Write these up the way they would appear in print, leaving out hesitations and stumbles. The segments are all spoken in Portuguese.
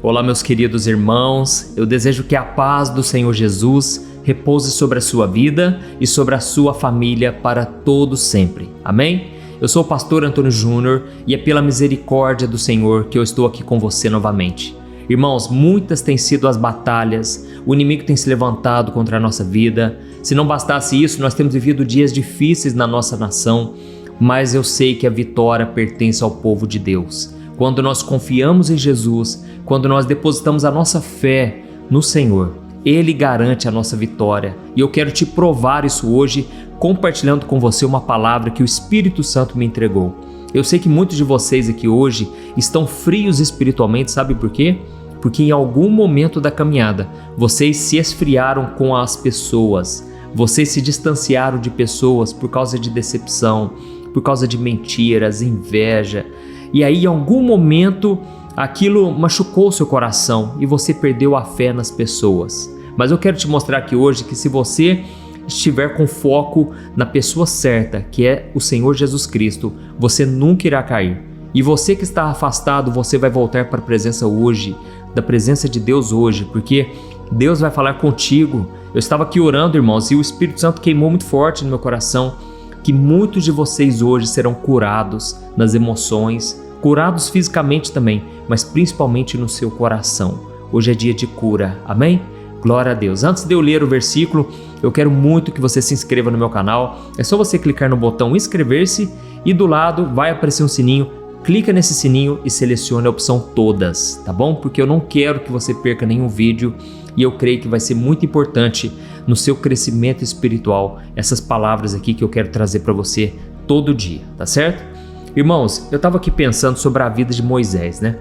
Olá, meus queridos irmãos, eu desejo que a paz do Senhor Jesus repouse sobre a sua vida e sobre a sua família para todos sempre. Amém? Eu sou o pastor Antônio Júnior e é pela misericórdia do Senhor que eu estou aqui com você novamente. Irmãos, muitas têm sido as batalhas, o inimigo tem se levantado contra a nossa vida. Se não bastasse isso, nós temos vivido dias difíceis na nossa nação, mas eu sei que a vitória pertence ao povo de Deus. Quando nós confiamos em Jesus, quando nós depositamos a nossa fé no Senhor, Ele garante a nossa vitória. E eu quero te provar isso hoje, compartilhando com você uma palavra que o Espírito Santo me entregou. Eu sei que muitos de vocês aqui hoje estão frios espiritualmente, sabe por quê? Porque em algum momento da caminhada, vocês se esfriaram com as pessoas, vocês se distanciaram de pessoas por causa de decepção, por causa de mentiras, inveja. E aí, em algum momento, aquilo machucou o seu coração e você perdeu a fé nas pessoas. Mas eu quero te mostrar aqui hoje que se você estiver com foco na pessoa certa, que é o Senhor Jesus Cristo, você nunca irá cair. E você que está afastado, você vai voltar para a presença hoje, da presença de Deus hoje, porque Deus vai falar contigo. Eu estava aqui orando, irmãos, e o Espírito Santo queimou muito forte no meu coração, que muitos de vocês hoje serão curados nas emoções, curados fisicamente também, mas principalmente no seu coração. Hoje é dia de cura, amém? Glória a Deus. Antes de eu ler o versículo, eu quero muito que você se inscreva no meu canal. É só você clicar no botão inscrever-se e do lado vai aparecer um sininho. Clica nesse sininho e selecione a opção todas, tá bom? Porque eu não quero que você perca nenhum vídeo e eu creio que vai ser muito importante no seu crescimento espiritual essas palavras aqui que eu quero trazer para você todo dia, tá certo? Irmãos, eu estava aqui pensando sobre a vida de Moisés, né?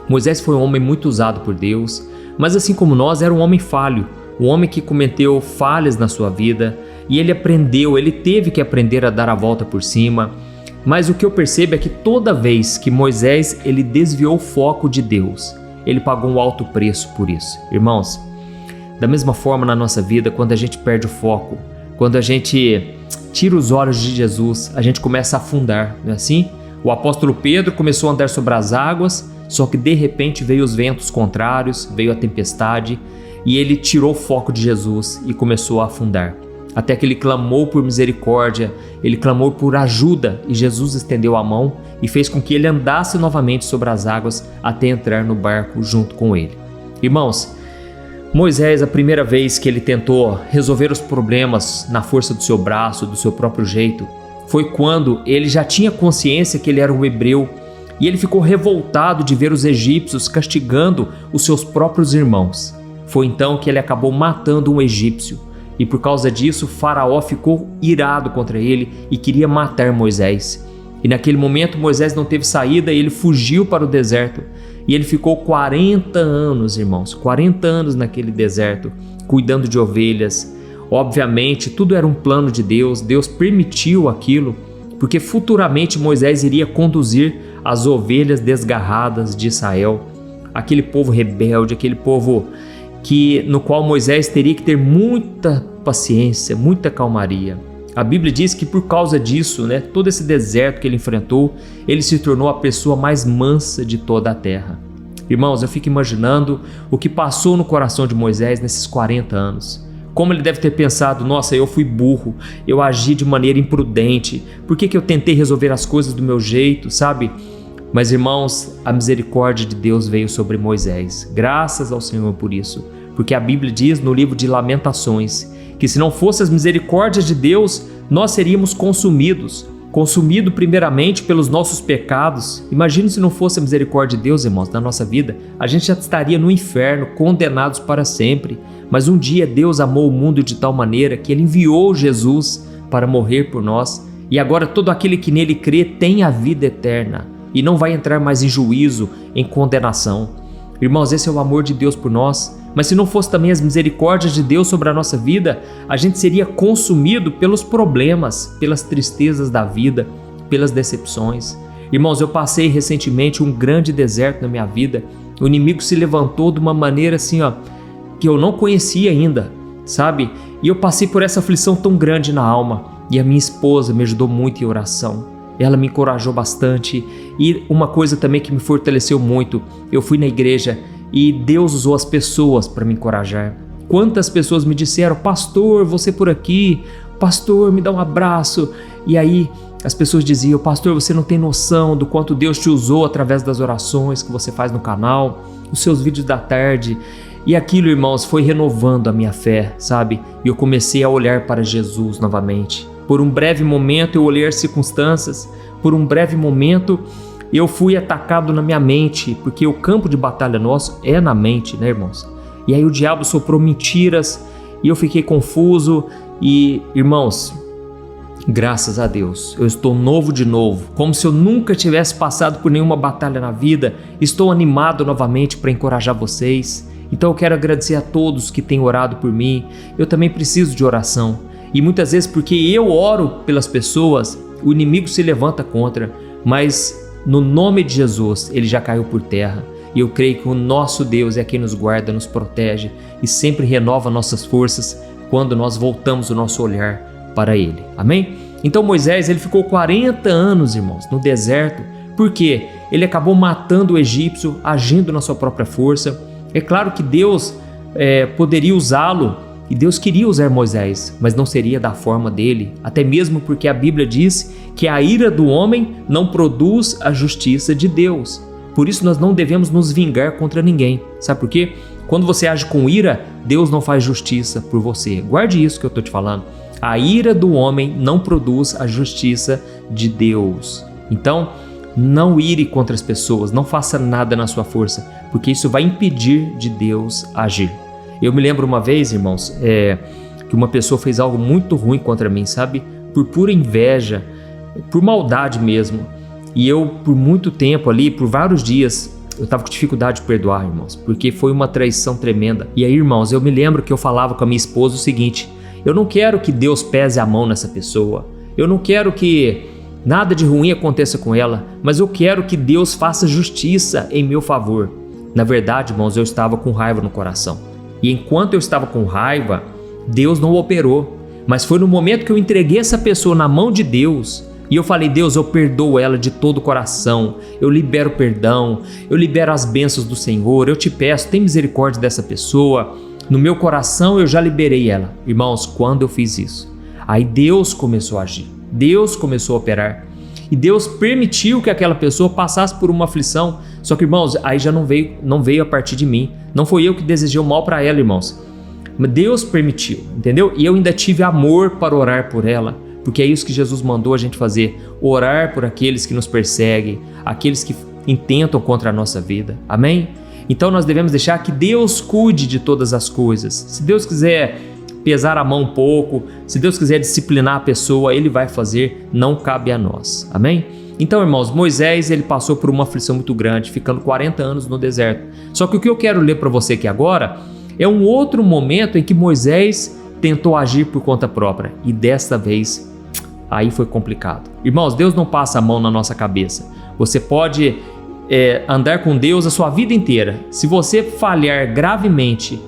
Moisés foi um homem muito usado por Deus, mas assim como nós, era um homem falho, um homem que cometeu falhas na sua vida e ele teve que aprender a dar a volta por cima. Mas o que eu percebo é que toda vez que Moisés ele desviou o foco de Deus, ele pagou um alto preço por isso. Irmãos, da mesma forma na nossa vida, quando a gente perde o foco, quando a gente tira os olhos de Jesus, a gente começa a afundar, não é assim? O apóstolo Pedro começou a andar sobre as águas, só que de repente veio os ventos contrários, veio a tempestade e ele tirou o foco de Jesus e começou a afundar. Até que ele clamou por misericórdia, ele clamou por ajuda e Jesus estendeu a mão e fez com que ele andasse novamente sobre as águas até entrar no barco junto com ele. Irmãos, Moisés, a primeira vez que ele tentou resolver os problemas na força do seu braço, do seu próprio jeito, foi quando ele já tinha consciência que ele era um hebreu e ele ficou revoltado de ver os egípcios castigando os seus próprios irmãos. Foi então que ele acabou matando um egípcio. E por causa disso, Faraó ficou irado contra ele e queria matar Moisés. E naquele momento Moisés não teve saída e ele fugiu para o deserto. E ele ficou 40 anos, irmãos, 40 anos naquele deserto, cuidando de ovelhas. Obviamente, tudo era um plano de Deus, Deus permitiu aquilo, porque futuramente Moisés iria conduzir as ovelhas desgarradas de Israel. Aquele povo rebelde, aquele povo no qual Moisés teria que ter muita paciência, muita calmaria. A Bíblia diz que por causa disso, todo esse deserto que ele enfrentou, ele se tornou a pessoa mais mansa de toda a terra. Irmãos, eu fico imaginando o que passou no coração de Moisés nesses 40 anos. Como ele deve ter pensado, nossa, eu fui burro, eu agi de maneira imprudente, por que eu tentei resolver as coisas do meu jeito, sabe? Mas irmãos, a misericórdia de Deus veio sobre Moisés, graças ao Senhor por isso, porque a Bíblia diz no livro de Lamentações que se não fosse as misericórdias de Deus, nós seríamos consumidos primeiramente pelos nossos pecados. Imagine se não fosse a misericórdia de Deus, irmãos, na nossa vida, a gente já estaria no inferno, condenados para sempre. Mas um dia Deus amou o mundo de tal maneira que Ele enviou Jesus para morrer por nós, e agora todo aquele que nele crê tem a vida eterna e não vai entrar mais em juízo, em condenação. Irmãos, esse é o amor de Deus por nós. Mas se não fosse também as misericórdias de Deus sobre a nossa vida, a gente seria consumido pelos problemas, pelas tristezas da vida, pelas decepções. Irmãos, eu passei recentemente um grande deserto na minha vida. O inimigo se levantou de uma maneira assim, que eu não conhecia ainda, sabe? E eu passei por essa aflição tão grande na alma. E a minha esposa me ajudou muito em oração. ela me encorajou bastante. E uma coisa também que me fortaleceu muito, eu fui na igreja e Deus usou as pessoas para me encorajar. Quantas pessoas me disseram: pastor, você por aqui, pastor, me dá um abraço. E aí as pessoas diziam: pastor, você não tem noção do quanto Deus te usou através das orações que você faz no canal, os seus vídeos da tarde. E aquilo, irmãos, foi renovando a minha fé, sabe? E eu comecei a olhar para Jesus novamente. Por um breve momento eu olhei as circunstâncias, por um breve momento eu fui atacado na minha mente, porque o campo de batalha nosso é na mente, né, irmãos? E aí o diabo soprou mentiras e eu fiquei confuso. E, irmãos, graças a Deus, eu estou novo de novo, como se eu nunca tivesse passado por nenhuma batalha na vida. Estou animado novamente para encorajar vocês. Então eu quero agradecer a todos que têm orado por mim. Eu também preciso de oração. E muitas vezes, porque eu oro pelas pessoas, o inimigo se levanta contra, mas no nome de Jesus ele já caiu por terra. E eu creio que o nosso Deus é quem nos guarda, nos protege e sempre renova nossas forças quando nós voltamos o nosso olhar para Ele. Amém? Então Moisés, ele ficou 40 anos, irmãos, no deserto. Por quê? Ele acabou matando o egípcio, agindo na sua própria força. É claro que Deus poderia usá-lo, e Deus queria usar Moisés, mas não seria da forma dele, até mesmo porque a Bíblia diz que a ira do homem não produz a justiça de Deus. Por isso nós não devemos nos vingar contra ninguém. Sabe por quê? Quando você age com ira, Deus não faz justiça por você. Guarde isso que eu estou te falando. A ira do homem não produz a justiça de Deus. Então, não ire contra as pessoas, não faça nada na sua força, porque isso vai impedir de Deus agir. Eu me lembro uma vez, irmãos, que uma pessoa fez algo muito ruim contra mim, sabe? Por pura inveja, por maldade mesmo. E eu, por muito tempo ali, por vários dias, eu estava com dificuldade de perdoar, irmãos, porque foi uma traição tremenda. E aí, irmãos, eu me lembro que eu falava com a minha esposa o seguinte: eu não quero que Deus pese a mão nessa pessoa, eu não quero que nada de ruim aconteça com ela, mas eu quero que Deus faça justiça em meu favor. Na verdade, irmãos, eu estava com raiva no coração. E enquanto eu estava com raiva, Deus não operou. Mas foi no momento que eu entreguei essa pessoa na mão de Deus e eu falei: Deus, eu perdoo ela de todo o coração, eu libero perdão, eu libero as bênçãos do Senhor, eu te peço, tem misericórdia dessa pessoa. No meu coração eu já liberei ela. Irmãos, quando eu fiz isso, aí Deus começou a agir, Deus começou a operar. E Deus permitiu que aquela pessoa passasse por uma aflição. Só que, irmãos, aí já não veio a partir de mim. Não foi eu que desejei o mal para ela, irmãos. Mas Deus permitiu, entendeu? E eu ainda tive amor para orar por ela, porque é isso que Jesus mandou a gente fazer: orar por aqueles que nos perseguem, aqueles que intentam contra a nossa vida. Amém? Então nós devemos deixar que Deus cuide de todas as coisas. Se Deus quiser pesar a mão um pouco, se Deus quiser disciplinar a pessoa, Ele vai fazer, não cabe a nós. Amém? Então, irmãos, Moisés, ele passou por uma aflição muito grande, ficando 40 anos no deserto. Só que o que eu quero ler para você aqui agora é um outro momento em que Moisés tentou agir por conta própria, e desta vez, aí foi complicado. Irmãos, Deus não passa a mão na nossa cabeça. Você pode andar com Deus a sua vida inteira. Se você falhar gravemente,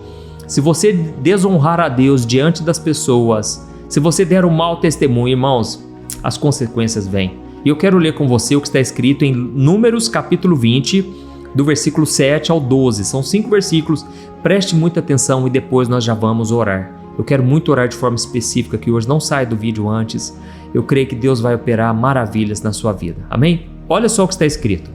se você desonrar a Deus diante das pessoas, se você der um mau testemunho, irmãos, as consequências vêm. E eu quero ler com você o que está escrito em Números capítulo 20, do versículo 7 ao 12. São 5 versículos, preste muita atenção e depois nós já vamos orar. Eu quero muito orar de forma específica, que hoje não sai do vídeo antes. Eu creio que Deus vai operar maravilhas na sua vida. Amém? Olha só o que está escrito.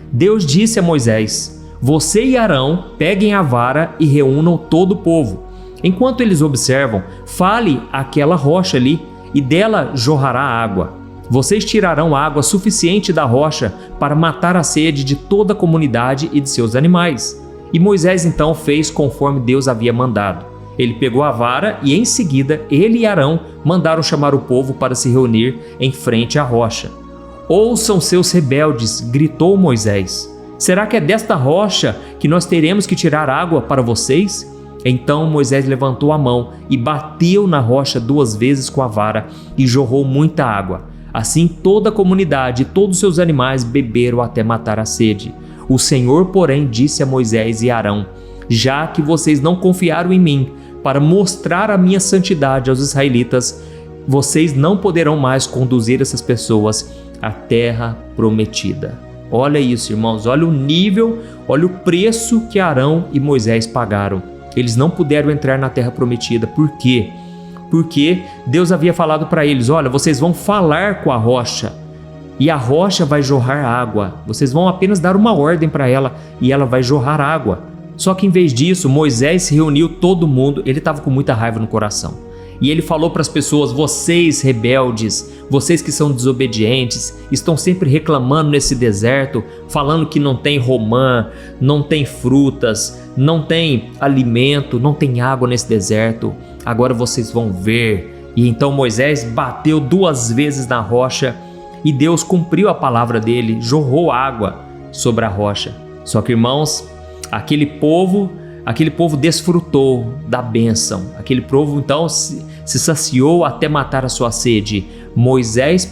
Deus disse a Moisés: você e Arão peguem a vara e reúnam todo o povo. Enquanto eles observam, fale àquela rocha ali e dela jorrará água. Vocês tirarão água suficiente da rocha para matar a sede de toda a comunidade e de seus animais. E Moisés então fez conforme Deus havia mandado. Ele pegou a vara e em seguida ele e Arão mandaram chamar o povo para se reunir em frente à rocha. Ouçam, seus rebeldes, gritou Moisés. Será que é desta rocha que nós teremos que tirar água para vocês? Então Moisés levantou a mão e bateu na rocha 2 vezes com a vara e jorrou muita água. Assim toda a comunidade e todos os seus animais beberam até matar a sede. O Senhor, porém, disse a Moisés e Arão: já que vocês não confiaram em mim para mostrar a minha santidade aos israelitas, vocês não poderão mais conduzir essas pessoas a terra prometida. Olha isso, irmãos, olha o nível, olha o preço que Arão e Moisés pagaram. Eles não puderam entrar na terra prometida. Por quê? Porque Deus havia falado para eles: olha, vocês vão falar com a rocha e a rocha vai jorrar água. Vocês vão apenas dar uma ordem para ela e ela vai jorrar água. Só que em vez disso, Moisés reuniu todo mundo. Ele estava com muita raiva no coração. E ele falou para as pessoas: vocês rebeldes, vocês que são desobedientes, estão sempre reclamando nesse deserto, falando que não tem romã, não tem frutas, não tem alimento, não tem água nesse deserto. Agora vocês vão ver. E então Moisés bateu 2 vezes na rocha e Deus cumpriu a palavra dele, jorrou água sobre a rocha. Só que, irmãos, aquele povo desfrutou da bênção. Aquele povo então se saciou até matar a sua sede. Moisés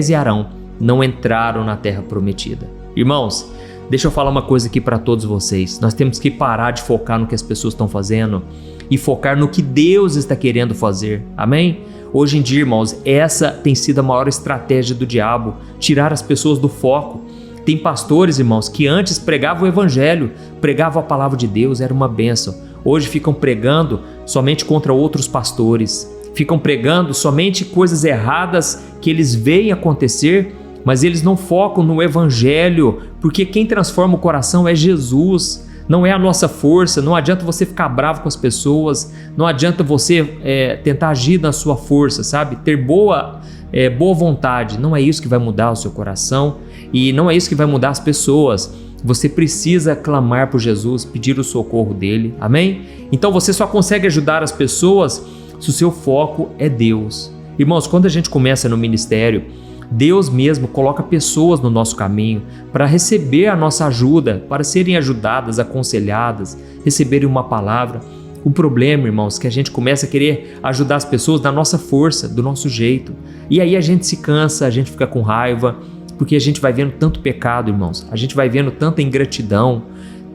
e Arão não entraram na terra prometida. Irmãos, deixa eu falar uma coisa aqui para todos vocês. Nós temos que parar de focar no que as pessoas estão fazendo e focar no que Deus está querendo fazer. Amém? Hoje em dia, irmãos, essa tem sido a maior estratégia do diabo, tirar as pessoas do foco. Tem pastores, irmãos, que antes pregavam o evangelho, pregavam a palavra de Deus, era uma bênção. Hoje ficam pregando somente contra outros pastores, ficam pregando somente coisas erradas que eles veem acontecer, mas eles não focam no evangelho, porque quem transforma o coração é Jesus, não é a nossa força. Não adianta você ficar bravo com as pessoas, não adianta você tentar agir na sua força, sabe? Ter boa vontade, não é isso que vai mudar o seu coração e não é isso que vai mudar as pessoas. Você precisa clamar por Jesus, pedir o socorro dele, amém? Então você só consegue ajudar as pessoas se o seu foco é Deus. Irmãos, quando a gente começa no ministério, Deus mesmo coloca pessoas no nosso caminho para receber a nossa ajuda, para serem ajudadas, aconselhadas, receberem uma palavra. O problema, irmãos, é que a gente começa a querer ajudar as pessoas da nossa força, do nosso jeito. E aí a gente se cansa, a gente fica com raiva, porque a gente vai vendo tanto pecado, irmãos. A gente vai vendo tanta ingratidão,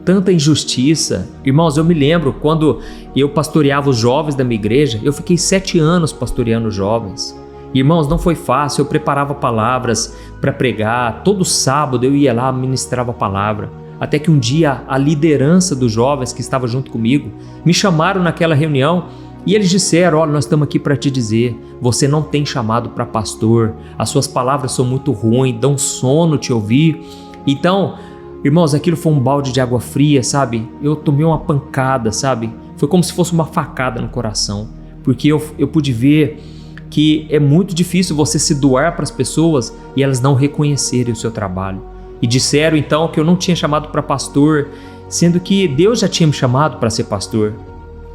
tanta injustiça. Irmãos, eu me lembro quando eu pastoreava os jovens da minha igreja, eu fiquei 7 anos pastoreando os jovens. Irmãos, não foi fácil, eu preparava palavras para pregar, todo sábado eu ia lá, ministrava a palavra. Até que um dia a liderança dos jovens que estava junto comigo me chamaram naquela reunião e eles disseram: olha, nós estamos aqui para te dizer, você não tem chamado para pastor, as suas palavras são muito ruins, dão sono te ouvir. Então, irmãos, aquilo foi um balde de água fria, sabe? Eu tomei uma pancada, sabe? Foi como se fosse uma facada no coração, porque eu pude ver que é muito difícil você se doar para as pessoas e elas não reconhecerem o seu trabalho. E disseram então que eu não tinha chamado para pastor, sendo que Deus já tinha me chamado para ser pastor.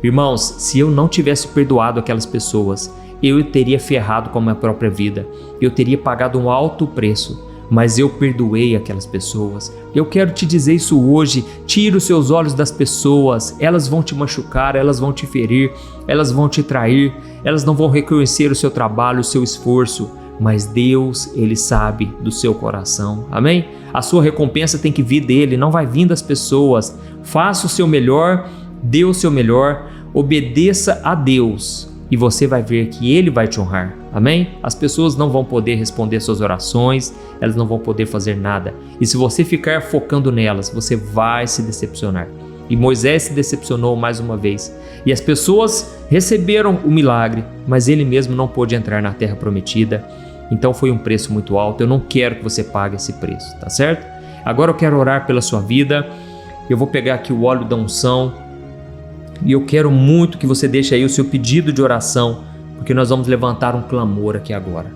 Irmãos, se eu não tivesse perdoado aquelas pessoas, eu teria ferrado com a minha própria vida, eu teria pagado um alto preço, mas eu perdoei aquelas pessoas. Eu quero te dizer isso hoje: tira os seus olhos das pessoas, elas vão te machucar, elas vão te ferir, elas vão te trair, elas não vão reconhecer o seu trabalho, o seu esforço, mas Deus, Ele sabe do seu coração, amém? A sua recompensa tem que vir dele, não vai vir das pessoas. Faça o seu melhor, dê o seu melhor, obedeça a Deus e você vai ver que Ele vai te honrar, amém? As pessoas não vão poder responder suas orações, elas não vão poder fazer nada, e se você ficar focando nelas, você vai se decepcionar. E Moisés se decepcionou mais uma vez, e as pessoas receberam o milagre, mas ele mesmo não pôde entrar na terra prometida. Então foi um preço muito alto. Eu não quero que você pague esse preço, tá certo? Agora eu quero orar pela sua vida. Eu vou pegar aqui o óleo da unção e eu quero muito que você deixe aí o seu pedido de oração, porque nós vamos levantar um clamor aqui agora.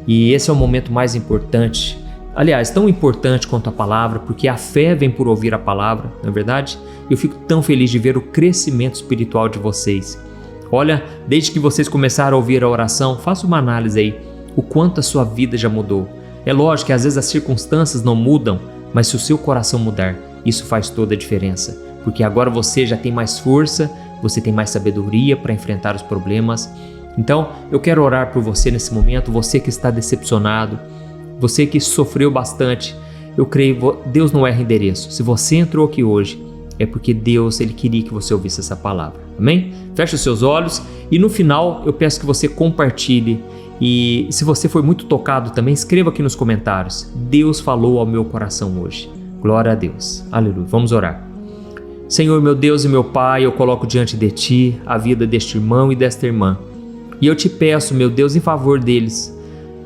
E esse é o momento mais importante, aliás, tão importante quanto a palavra, porque a fé vem por ouvir a palavra, não é verdade? Eu fico tão feliz de ver o crescimento espiritual de vocês. Olha, desde que vocês começaram a ouvir a oração, faça uma análise aí, o quanto a sua vida já mudou. É lógico que às vezes as circunstâncias não mudam, mas se o seu coração mudar, isso faz toda a diferença, porque agora você já tem mais força, você tem mais sabedoria para enfrentar os problemas. Então, eu quero orar por você nesse momento, você que está decepcionado, você que sofreu bastante. Eu creio, Deus não erra endereço. Se você entrou aqui hoje, é porque Deus, Ele queria que você ouvisse essa palavra, amém? Feche os seus olhos e no final eu peço que você compartilhe E se você foi muito tocado também, escreva aqui nos comentários. Deus falou ao meu coração hoje. Glória a Deus. Aleluia. Vamos orar. Senhor, meu Deus e meu Pai, eu coloco diante de Ti a vida deste irmão e desta irmã. E eu te peço, meu Deus, em favor deles.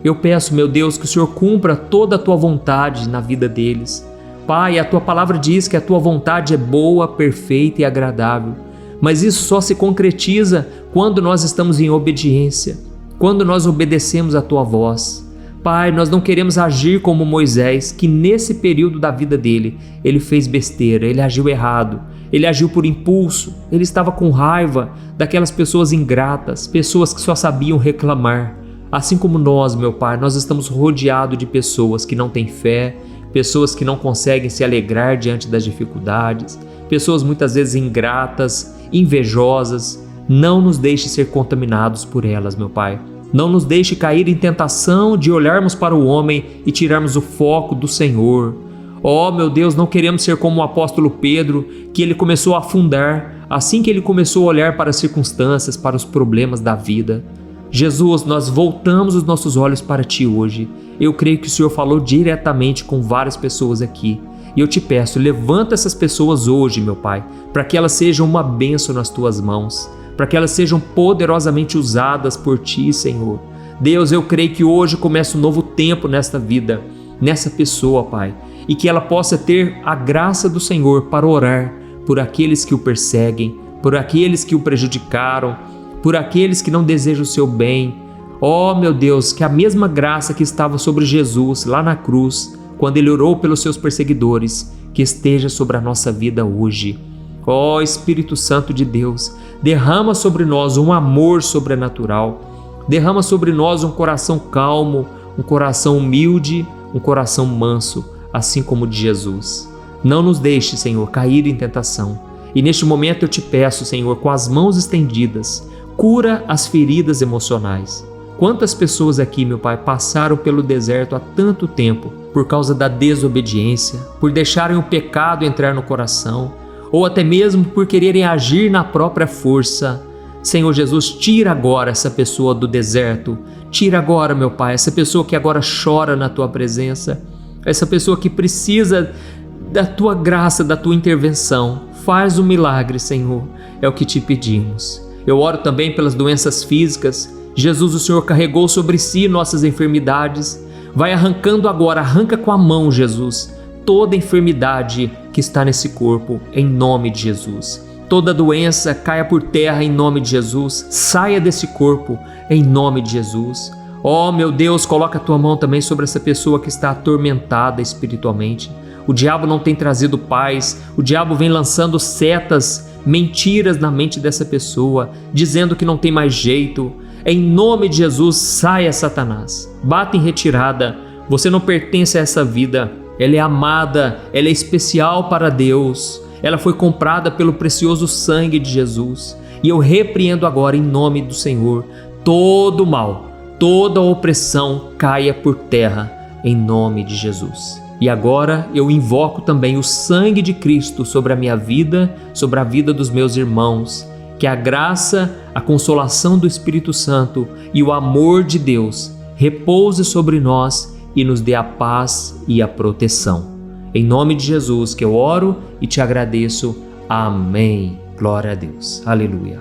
Eu peço, meu Deus, que o Senhor cumpra toda a Tua vontade na vida deles. Pai, a Tua palavra diz que a Tua vontade é boa, perfeita e agradável. Mas isso só se concretiza quando nós estamos em obediência, quando nós obedecemos a Tua voz. Pai, nós não queremos agir como Moisés, que nesse período da vida dele, ele fez besteira, ele agiu errado, ele agiu por impulso, ele estava com raiva daquelas pessoas ingratas, pessoas que só sabiam reclamar. Assim como nós, meu Pai, nós estamos rodeados de pessoas que não têm fé, pessoas que não conseguem se alegrar diante das dificuldades, pessoas muitas vezes ingratas, invejosas. Não nos deixe ser contaminados por elas, meu Pai. Não nos deixe cair em tentação de olharmos para o homem e tirarmos o foco do Senhor. Oh, meu Deus, não queremos ser como o apóstolo Pedro, que ele começou a afundar assim que ele começou a olhar para as circunstâncias, para os problemas da vida. Jesus, nós voltamos os nossos olhos para Ti hoje. Eu creio que o Senhor falou diretamente com várias pessoas aqui. E eu te peço, levanta essas pessoas hoje, meu Pai, para que elas sejam uma bênção nas Tuas mãos, para que elas sejam poderosamente usadas por Ti, Senhor. Deus, eu creio que hoje começa um novo tempo nesta vida, nessa pessoa, Pai, e que ela possa ter a graça do Senhor para orar por aqueles que o perseguem, por aqueles que o prejudicaram, por aqueles que não desejam o seu bem. Oh, meu Deus, que a mesma graça que estava sobre Jesus lá na cruz, quando ele orou pelos seus perseguidores, que esteja sobre a nossa vida hoje. Ó Espírito Santo de Deus, derrama sobre nós um amor sobrenatural, derrama sobre nós um coração calmo, um coração humilde, um coração manso, assim como o de Jesus. Não nos deixe, Senhor, cair em tentação. E neste momento eu te peço, Senhor, com as mãos estendidas, cura as feridas emocionais. Quantas pessoas aqui, meu Pai, passaram pelo deserto há tanto tempo por causa da desobediência, por deixarem o pecado entrar no coração, ou até mesmo por quererem agir na própria força. Senhor Jesus, tira agora essa pessoa do deserto. Tira agora, meu Pai, essa pessoa que agora chora na Tua presença, essa pessoa que precisa da Tua graça, da Tua intervenção. Faz um milagre, Senhor, é o que te pedimos. Eu oro também pelas doenças físicas. Jesus, o Senhor carregou sobre si nossas enfermidades. Vai arrancando agora, arranca com a mão, Jesus, toda enfermidade que está nesse corpo, em nome de Jesus. Toda doença caia por terra em nome de Jesus. Saia desse corpo em nome de Jesus. Oh, meu Deus, coloca a Tua mão também sobre essa pessoa que está atormentada espiritualmente. O diabo não tem trazido paz, o diabo vem lançando setas, mentiras na mente dessa pessoa, dizendo que não tem mais jeito. Em nome de Jesus, saia, Satanás. Bata em retirada. Você não pertence a essa vida. Ela é amada, ela é especial para Deus. Ela foi comprada pelo precioso sangue de Jesus. E eu repreendo agora, em nome do Senhor, todo mal, toda opressão caia por terra, em nome de Jesus. E agora eu invoco também o sangue de Cristo sobre a minha vida, sobre a vida dos meus irmãos. Que a graça, a consolação do Espírito Santo e o amor de Deus repouse sobre nós e nos dê a paz e a proteção. Em nome de Jesus que eu oro e te agradeço. Amém. Glória a Deus. Aleluia.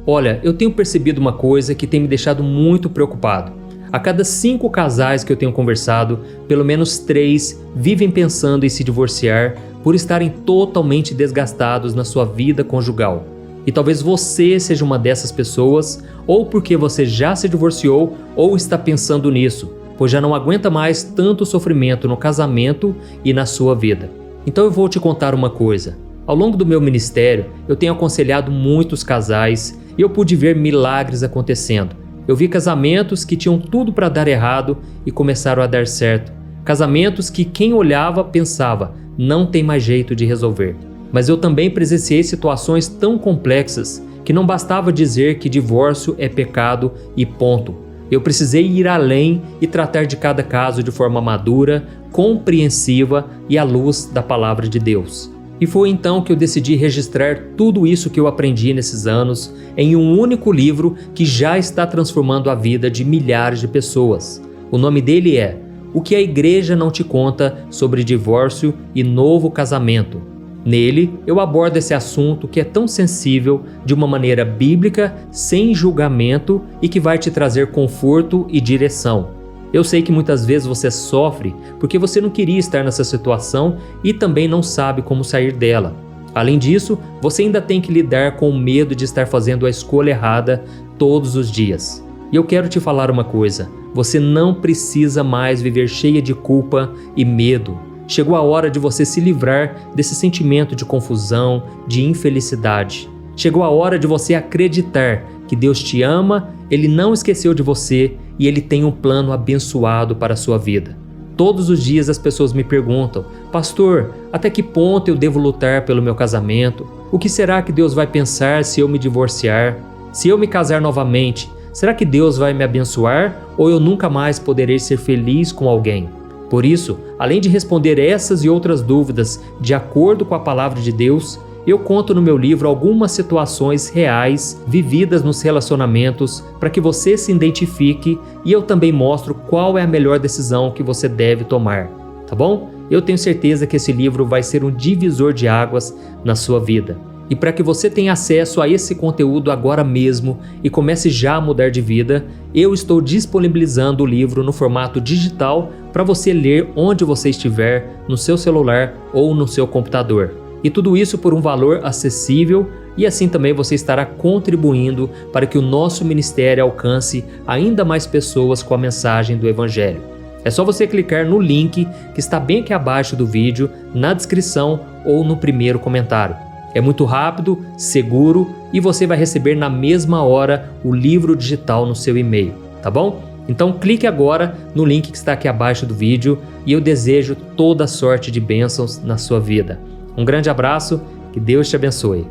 Olha, eu tenho percebido uma coisa que tem me deixado muito preocupado. A cada 5 casais que eu tenho conversado, pelo menos 3 vivem pensando em se divorciar por estarem totalmente desgastados na sua vida conjugal. E talvez você seja uma dessas pessoas, ou porque você já se divorciou ou está pensando nisso, pois já não aguenta mais tanto sofrimento no casamento e na sua vida. Então eu vou te contar uma coisa. Ao longo do meu ministério, eu tenho aconselhado muitos casais e eu pude ver milagres acontecendo. Eu vi casamentos que tinham tudo para dar errado e começaram a dar certo. Casamentos que quem olhava pensava, não tem mais jeito de resolver. Mas eu também presenciei situações tão complexas que não bastava dizer que divórcio é pecado e ponto. Eu precisei ir além e tratar de cada caso de forma madura, compreensiva e à luz da palavra de Deus. E foi então que eu decidi registrar tudo isso que eu aprendi nesses anos em um único livro que já está transformando a vida de milhares de pessoas. O nome dele é O que a Igreja Não Te Conta sobre Divórcio e Novo Casamento. Nele, eu abordo esse assunto que é tão sensível de uma maneira bíblica, sem julgamento e que vai te trazer conforto e direção. Eu sei que muitas vezes você sofre porque você não queria estar nessa situação e também não sabe como sair dela. Além disso, você ainda tem que lidar com o medo de estar fazendo a escolha errada todos os dias. E eu quero te falar uma coisa: você não precisa mais viver cheia de culpa e medo. Chegou a hora de você se livrar desse sentimento de confusão, de infelicidade. Chegou a hora de você acreditar que Deus te ama, Ele não esqueceu de você e Ele tem um plano abençoado para a sua vida. Todos os dias as pessoas me perguntam: pastor, até que ponto eu devo lutar pelo meu casamento? O que será que Deus vai pensar se eu me divorciar? Se eu me casar novamente, será que Deus vai me abençoar ou eu nunca mais poderei ser feliz com alguém? Por isso, além de responder essas e outras dúvidas de acordo com a palavra de Deus, eu conto no meu livro algumas situações reais vividas nos relacionamentos para que você se identifique, e eu também mostro qual é a melhor decisão que você deve tomar, tá bom? Eu tenho certeza que esse livro vai ser um divisor de águas na sua vida. E para que você tenha acesso a esse conteúdo agora mesmo e comece já a mudar de vida, eu estou disponibilizando o livro no formato digital para você ler onde você estiver, no seu celular ou no seu computador. E tudo isso por um valor acessível, e assim também você estará contribuindo para que o nosso ministério alcance ainda mais pessoas com a mensagem do Evangelho. É só você clicar no link que está bem aqui abaixo do vídeo, na descrição ou no primeiro comentário. É muito rápido, seguro e você vai receber na mesma hora o livro digital no seu e-mail, tá bom? Então clique agora no link que está aqui abaixo do vídeo e eu desejo toda sorte de bênçãos na sua vida. Um grande abraço, que Deus te abençoe.